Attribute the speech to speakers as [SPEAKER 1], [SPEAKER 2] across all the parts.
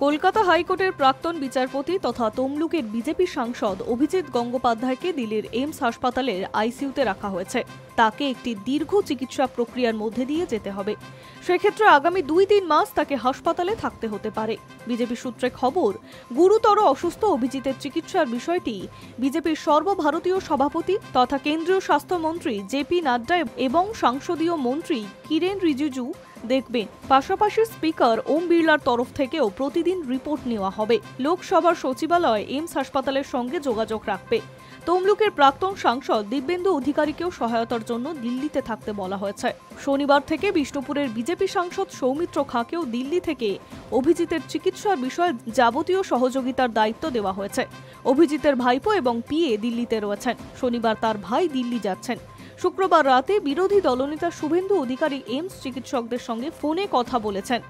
[SPEAKER 1] কলকাতা হাইকোর্টের প্রাক্তন বিচারপতি তথা তমলুকের বিজেপি সাংসদ অভিজিৎ গঙ্গোপাধ্যায়কে দিল্লির এইমস হাসপাতালের আইসিইউতে রাখা হয়েছে। তাকে একটি দীর্ঘ চিকিৎসা প্রক্রিয়ার মধ্যে দিয়ে যেতে হবে। সেক্ষেত্রে আগামী 2-3 মাস তাকে হাসপাতালে থাকতে হতে পারে। বিজেপি সূত্রে খবর, গুরুতর অসুস্থ অভিজিতের চিকিৎসার বিষয়টি বিজেপির সর্বভারতীয় সভাপতি তথা কেন্দ্রীয় স্বাস্থ্যমন্ত্রী জেপি নাড্ডা এবং সংসদীয় মন্ত্রী কিরেন রিজিজু দেখবেন। পাশাপাশি স্পিকার ওম বিড়লার তরফ থেকেও প্রতিদিন রিপোর্ট নেওয়া হবে। লোকসভার সচিবালয় এইমস হাসপাতালের সঙ্গে যোগাযোগ রাখবে। তমলুকের প্রাক্তন সাংসদ দিব্যেন্দু অধিকারীকেও সহায়তার জন্য দিল্লিতে থাকতে বলা হয়েছে। শনিবার থেকে বিষ্ণুপুরের বিজেপি সাংসদ সৌমিত্র খাঁকেও দিল্লি থেকে অভিজিতের চিকিৎসার বিষয়ে যাবতীয় সহযোগিতার দায়িত্ব দেওয়া হয়েছে। অভিজিতের ভাইপো এবং পিএ দিল্লিতে রয়েছেন। শনিবার তার ভাই দিল্লি যাচ্ছেন। শুক্রবার রাতে বিরোধী দলনেতা শুভেন্দু অধিকারী এইমস চিকিৎসকদের সঙ্গে ফোনে কথা বলেছেন।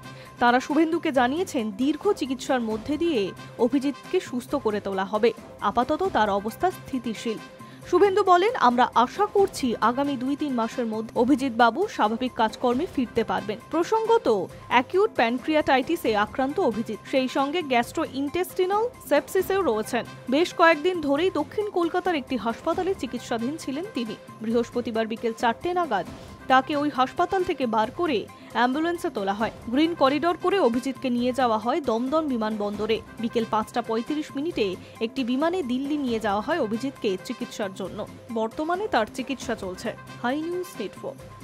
[SPEAKER 1] তারা শুভেন্দুকে জানিয়েছেন, দীর্ঘ চিকিৎসার মধ্যে দিয়ে অভিজিৎকে সুস্থ করে তোলা হবে। আপাতত তার অবস্থা স্থিতিশীল। শুভেন্দু বলেন, আমরা আশা করছি আগামী 2-3 মাসের মধ্যে অভিজিৎ বাবু স্বাভাবিক কাজকর্মে ফিরতে পারবেন। প্রসঙ্গত, অ্যাকিউট প্যানক্রিয়াটাইটিসে আক্রান্ত অভিজিৎ, সেই সঙ্গে গ্যাস্ট্রোইন্টেস্টিনাল সেপসিসেও রয়েছেন। বেশ কয়েকদিন ধরেই দক্ষিণ কলকাতার একটি হাসপাতালে চিকিৎসাধীন ছিলেন তিনি। বৃহস্পতিবার বিকেল 4টে নাগাদ তাকে ওই হাসপাতাল থেকে বার করে অ্যাম্বুলেন্সে তোলা হয়। গ্রিন করিডর করে অভিজিৎকে নিয়ে যাওয়া হয় দমদম বিমানবন্দরে। বিকেল 5টা 35 একটি বিমানে দিল্লি নিয়ে যাওয়া হয় অভিজিৎকে চিকিৎসার জন্য। বর্তমানে তার চিকিৎসা চলছে। Hi news network.